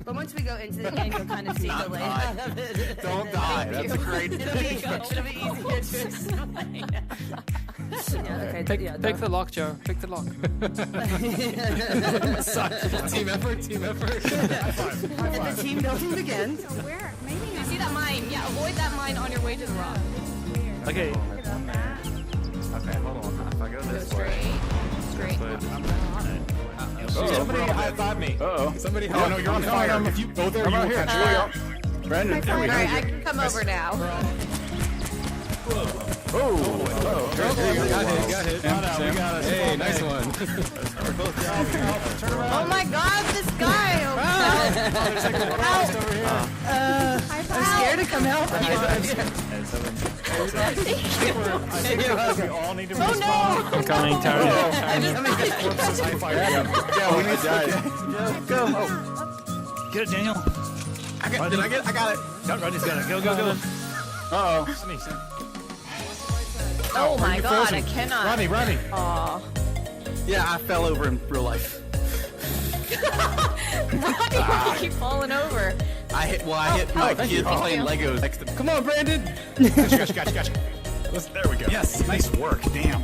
But once we go into the game, you'll kind of see the layout of it. Don't die. That's a great It'll be easier to explain. Yeah, okay. Pick the lock, Joe. Pick the lock. Team effort. Team effort. High five. High And five. the team building begins. So where? Maybe You see that mine? Yeah, avoid that mine on your way to the rock. Okay. Okay, hold on. If I go Go this way. straight. But I'm not on it. Somebody high five me. Uh-oh. Somebody Oh, high no, you're on fire. If you go there, Come you out will here. catch There we fire. go. Brandon, there we All right, go. I can come over now. Oh, Got hit. Sam, We Sam. got it. Hey, nice one. We're both down. Turn around. Oh my God, this guy! There's like a water over here. I'm scared to come help you. I think we all need to Oh respond. no! I'm coming, Tony. Corpses high five. Yeah, we need to die. Go. Get it, Daniel. I got it. I got it. No, Rodney's got it. Go, go, go. Uh-oh. Oh my you God, frozen? I cannot. Ronnie. Aw. Yeah, I fell over in real life. Ronnie, why do you keep falling over? I hit my kids playing Legos next to me. Come on, Brandon. Gotcha. There we go. Yes. Nice work. Damn.